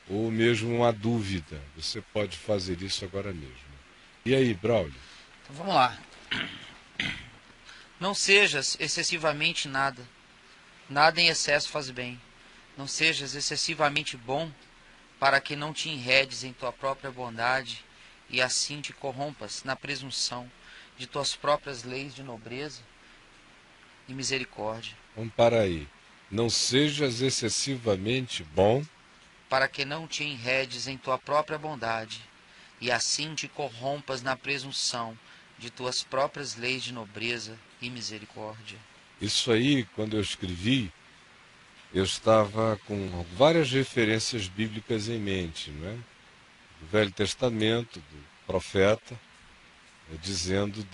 ou mesmo uma dúvida. Você pode fazer isso agora mesmo. E aí, Braulio? Então vamos lá. Não sejas excessivamente nada. Nada em excesso faz bem. Não sejas excessivamente bom, para que não te enredes em tua própria bondade e assim te corrompas na presunção de tuas próprias leis de nobreza e misericórdia. Vamos parar aí. Não sejas excessivamente bom, Para que não te enredes em tua própria bondade e assim te corrompas na presunção de tuas próprias leis de nobreza e misericórdia. isso aí, quando eu escrevi, eu estava com várias referências bíblicas em mente, não é? Do Velho Testamento, do profeta, dizendo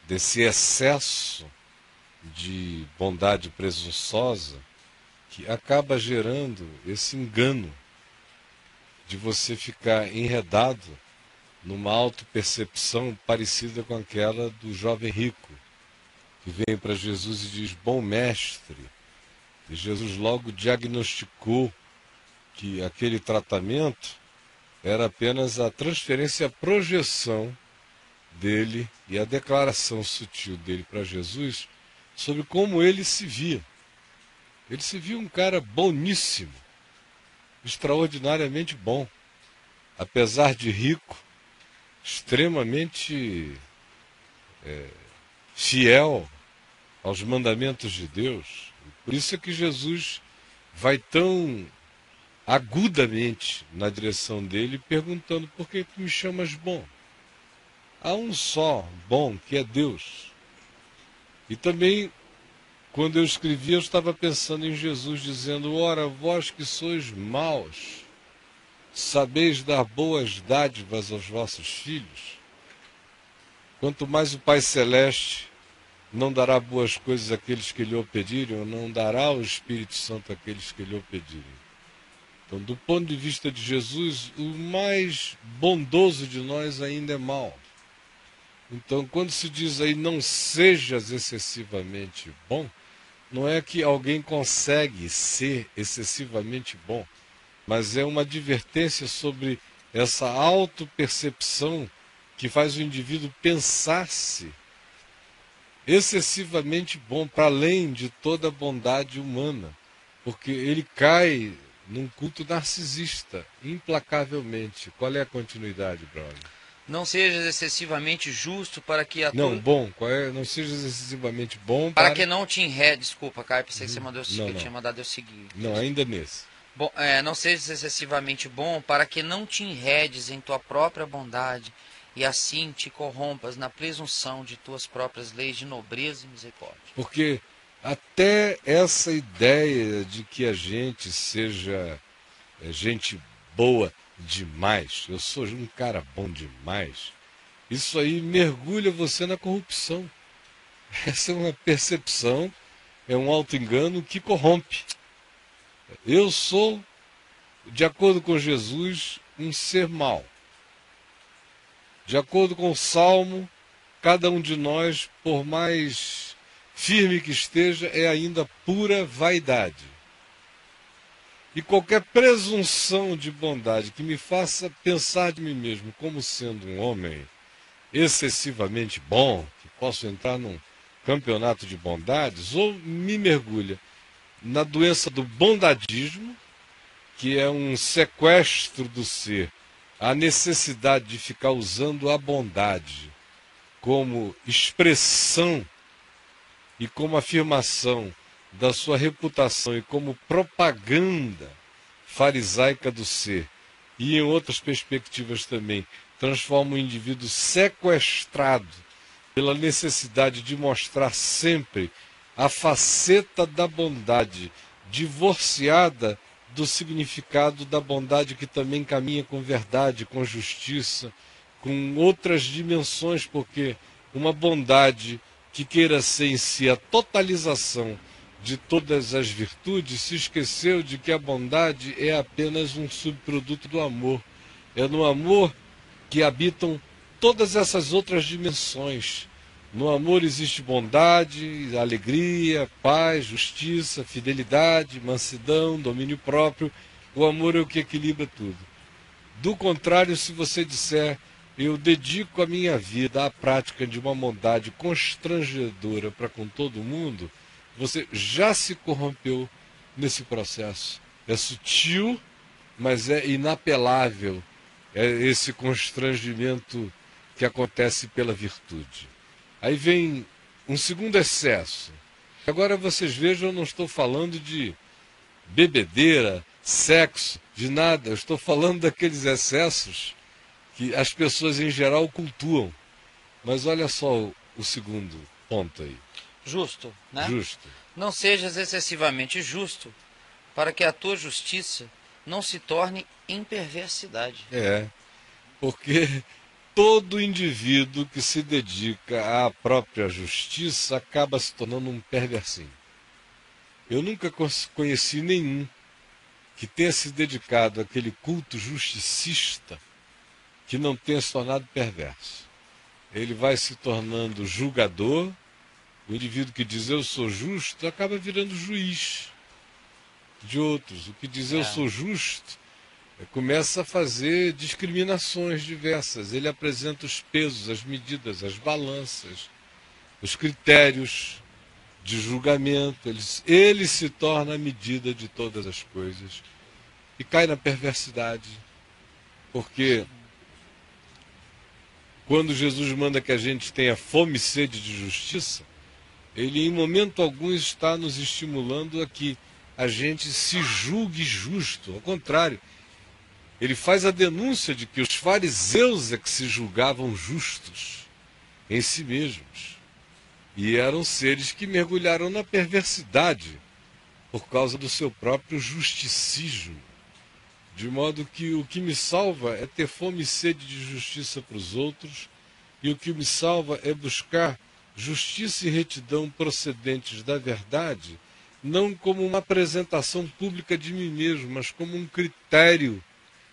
desse excesso de bondade presunçosa que acaba gerando esse engano de você ficar enredado numa autopercepção parecida com aquela do jovem rico, que vem para Jesus e diz: bom mestre. E Jesus logo diagnosticou que aquele tratamento era apenas a transferência, a projeção dele e a declaração sutil dele para Jesus sobre como ele se via. Ele se via um cara boníssimo, extraordinariamente bom, apesar de rico, extremamente fiel aos mandamentos de Deus. Por isso é que Jesus vai tão agudamente na direção dele, perguntando: por que tu me chamas bom? Há um só bom, que é Deus. E também, quando eu escrevi, eu estava pensando em Jesus dizendo: ora, vós que sois maus, sabeis dar boas dádivas aos vossos filhos, quanto mais o Pai Celeste não dará boas coisas àqueles que lhe o pedirem, ou não dará o Espírito Santo àqueles que lhe o pedirem. Então, do ponto de vista de Jesus, o mais bondoso de nós ainda é mau. Então, quando se diz aí não sejas excessivamente bom, não é que alguém consegue ser excessivamente bom, mas é uma advertência sobre essa autopercepção que faz o indivíduo pensar-se excessivamente bom, para além de toda a bondade humana, porque ele cai num culto narcisista, implacavelmente. Qual é a continuidade, Braulio? Não sejas excessivamente justo para que a Não, tua... bom, qual é? Não sejas excessivamente bom Para para... que não te enredes... Desculpa, Caio, pensei que você mandou, que Não, eu tinha não. mandado eu seguir. Não, ainda nesse. Bom, não sejas excessivamente bom para que não te enredes em tua própria bondade e assim te corrompas na presunção de tuas próprias leis de nobreza e misericórdia. Porque até essa ideia de que a gente seja gente boa demais, eu sou um cara bom demais, isso aí mergulha você na corrupção. Essa é uma percepção, é um auto-engano que corrompe. Eu sou, de acordo com Jesus, um ser mau. De acordo com o Salmo, cada um de nós, por mais firme que esteja, é ainda pura vaidade. E qualquer presunção de bondade que me faça pensar de mim mesmo como sendo um homem excessivamente bom, que posso entrar num campeonato de bondades, ou me mergulha na doença do bondadismo, que é um sequestro do ser, a necessidade de ficar usando a bondade como expressão e como afirmação da sua reputação e como propaganda farisaica do ser, e em outras perspectivas também, transforma o indivíduo sequestrado pela necessidade de mostrar sempre a faceta da bondade, divorciada do significado da bondade que também caminha com verdade, com justiça, com outras dimensões, porque uma bondade que queira ser em si a totalização de todas as virtudes, se esqueceu de que a bondade é apenas um subproduto do amor. É no amor que habitam todas essas outras dimensões. No amor existe bondade, alegria, paz, justiça, fidelidade, mansidão, domínio próprio. O amor é o que equilibra tudo. Do contrário, se você disser, eu dedico a minha vida à prática de uma bondade constrangedora para com todo mundo, você já se corrompeu nesse processo. É sutil, mas é inapelável. É esse constrangimento que acontece pela virtude. Aí vem um segundo excesso. Agora vocês vejam, eu não estou falando de bebedeira, sexo, de nada. Eu estou falando daqueles excessos que as pessoas em geral cultuam. Mas olha só o segundo ponto aí. Justo, né? Justo. Não sejas excessivamente justo, para que a tua justiça não se torne em perversidade. É, porque todo indivíduo que se dedica à própria justiça acaba se tornando um perversinho. Eu nunca conheci nenhum que tenha se dedicado àquele culto justicista que não tenha se tornado perverso. Ele vai se tornando julgador. O indivíduo que diz eu sou justo acaba virando juiz de outros. O que diz eu sou justo começa a fazer discriminações diversas. Ele apresenta os pesos, as medidas, as balanças, os critérios de julgamento. Ele se torna a medida de todas as coisas e cai na perversidade. Porque quando Jesus manda que a gente tenha fome e sede de justiça, ele em momento algum está nos estimulando a que a gente se julgue justo. Ao contrário, ele faz a denúncia de que os fariseus é que se julgavam justos em si mesmos. E eram seres que mergulharam na perversidade por causa do seu próprio justicismo. De modo que o que me salva é ter fome e sede de justiça para os outros, e o que me salva é buscar justiça e retidão procedentes da verdade, não como uma apresentação pública de mim mesmo, mas como um critério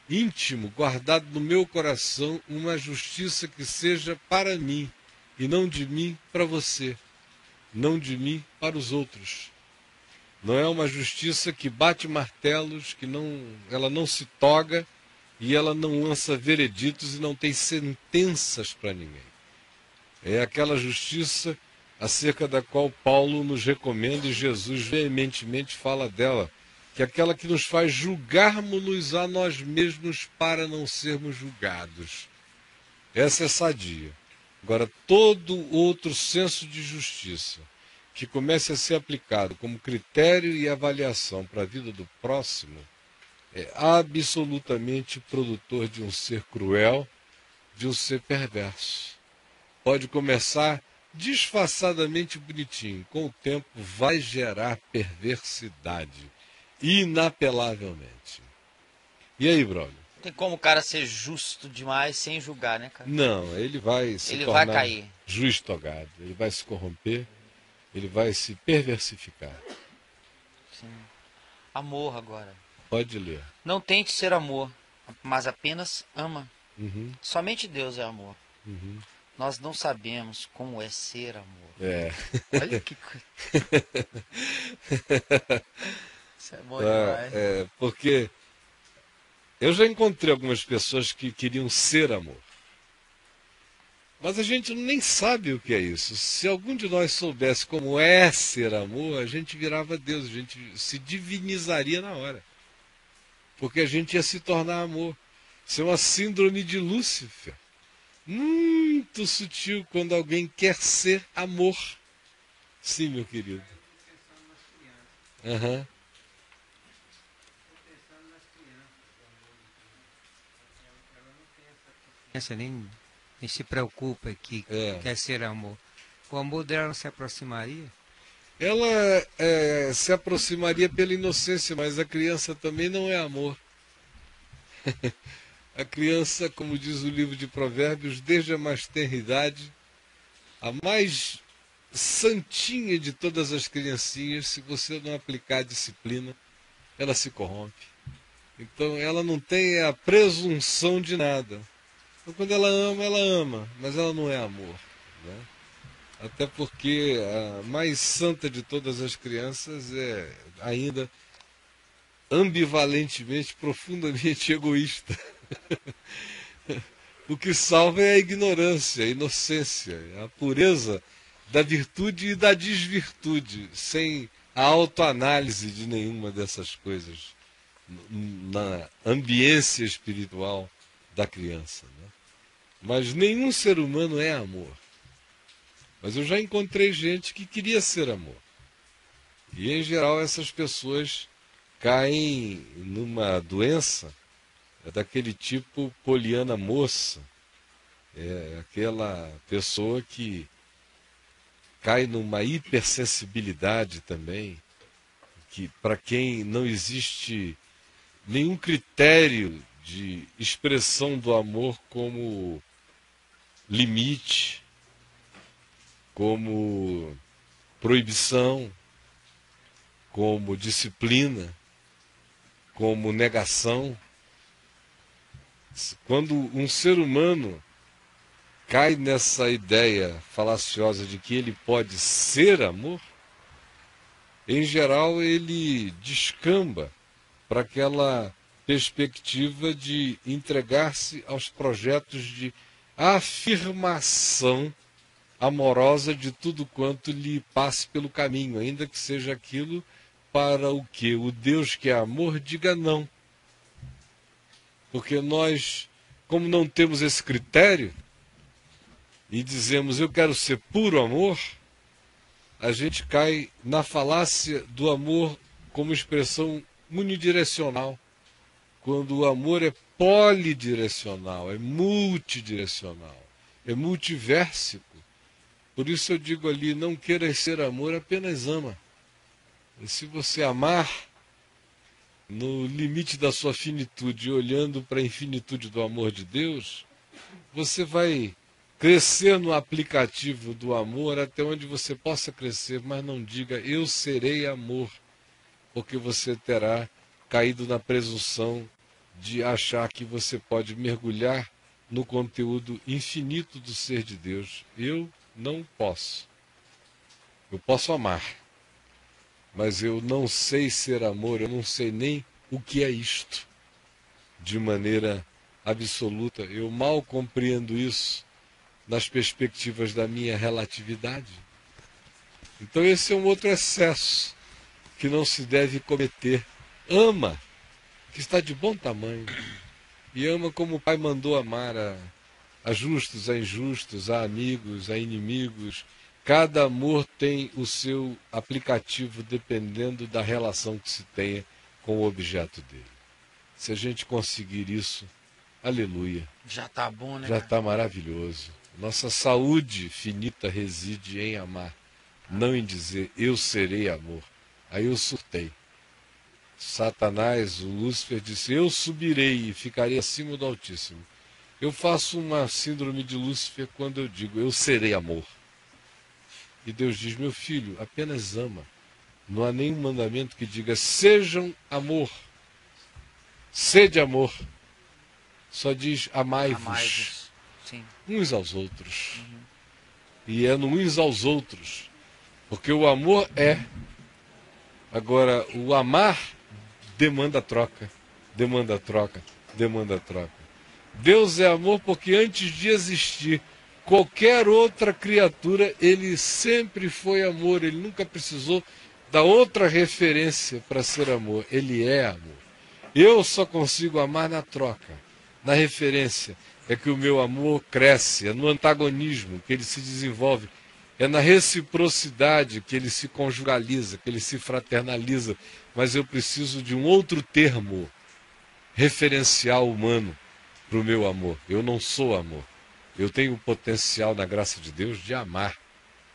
íntimo, guardado no meu coração, uma justiça que seja para mim, e não de mim para você, não de mim para os outros. Não é uma justiça que bate martelos, ela não se toga e ela não lança vereditos e não tem sentenças para ninguém. É aquela justiça acerca da qual Paulo nos recomenda e Jesus veementemente fala dela, que é aquela que nos faz julgarmos-nos a nós mesmos para não sermos julgados. Essa é sadia. Agora, todo outro senso de justiça que comece a ser aplicado como critério e avaliação para a vida do próximo é absolutamente produtor de um ser cruel, de um ser perverso. Pode começar disfarçadamente bonitinho, com o tempo vai gerar perversidade, inapelavelmente. E aí, brother? Não tem como o cara ser justo demais sem julgar, né, cara? Não, ele vai se Ele tornar vai cair. juiz togado, ele vai se corromper, ele vai se perversificar. Sim. Amor agora. Pode ler. Não tente ser amor, mas apenas ama. Uhum, Somente Deus é amor. uhum. Nós não sabemos como é ser amor. É. Olha que coisa. Isso é bom demais. Porque eu já encontrei algumas pessoas que queriam ser amor. Mas a gente nem sabe o que é isso. Se algum de nós soubesse como é ser amor, a gente virava Deus, a gente se divinizaria na hora. Porque a gente ia se tornar amor. Isso é uma síndrome de Lúcifer. Muito sutil quando alguém quer ser amor. Sim, meu querido. Aham. Criança nem se preocupa que quer ser amor. O amor dela não se aproximaria? Ela se aproximaria pela inocência, mas a criança também não é amor. A criança, como diz o livro de Provérbios, desde a mais tenra idade, a mais santinha de todas as criancinhas, se você não aplicar disciplina, ela se corrompe. Então ela não tem a presunção de nada. Então quando ela ama, mas ela não é amor, né? Até porque a mais santa de todas as crianças é ainda ambivalentemente, profundamente egoísta. O que salva é a ignorância, a inocência, a pureza da virtude e da desvirtude, sem a autoanálise de nenhuma dessas coisas na ambiência espiritual da criança, né? Mas nenhum ser humano é amor. Mas eu já encontrei gente que queria ser amor. E, em geral, essas pessoas caem numa doença daquele tipo poliana moça. É aquela pessoa que cai numa hipersensibilidade também, que para quem não existe nenhum critério de expressão do amor como limite, como proibição, como disciplina, como negação. Quando um ser humano cai nessa ideia falaciosa de que ele pode ser amor, em geral ele descamba para aquela perspectiva de entregar-se aos projetos de afirmação amorosa de tudo quanto lhe passe pelo caminho, ainda que seja aquilo para o que o Deus que é amor diga não. Porque nós, como não temos esse critério, e dizemos eu quero ser puro amor, a gente cai na falácia do amor como expressão unidirecional, quando o amor é polidirecional, é multidirecional, é multivérsico. Por isso eu digo ali, não queira ser amor, apenas ama. E se você amar no limite da sua finitude, olhando para a infinitude do amor de Deus, você vai crescer no aplicativo do amor até onde você possa crescer, mas não diga eu serei amor, porque você terá caído na presunção de achar que você pode mergulhar no conteúdo infinito do ser de Deus. Eu não posso. Eu posso amar, mas eu não sei ser amor, eu não sei nem o que é isto de maneira absoluta. Eu mal compreendo isso nas perspectivas da minha relatividade. Então esse é um outro excesso que não se deve cometer. Ama, que está de bom tamanho, e ama como o Pai mandou amar a justos, a injustos, a amigos, a inimigos. Cada amor tem o seu aplicativo dependendo da relação que se tenha com o objeto dele. Se a gente conseguir isso, aleluia. Já está bom, né? Já está maravilhoso. Nossa saúde finita reside em amar, não em dizer eu serei amor. Aí eu surtei. Satanás, o Lúcifer, disse eu subirei e ficarei acima do Altíssimo. Eu faço uma síndrome de Lúcifer quando eu digo eu serei amor. E Deus diz, meu filho, apenas ama. Não há nenhum mandamento que diga sejam amor. Sede amor. Só diz amai-vos. Sim. Uns aos outros. E é no uns aos outros. Porque o amor é. Agora, o amar demanda troca. Demanda troca. Demanda troca. Deus é amor porque antes de existir qualquer outra criatura, ele sempre foi amor. Ele nunca precisou da outra referência para ser amor. Ele é amor. Eu só consigo amar na troca, na referência. É que o meu amor cresce, é no antagonismo que ele se desenvolve, é na reciprocidade que ele se conjugaliza, que ele se fraternaliza. Mas eu preciso de um outro termo referencial humano para o meu amor. Eu não sou amor. Eu tenho o potencial, na graça de Deus, de amar.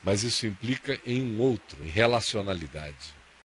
Mas isso implica em um outro, em relacionalidade.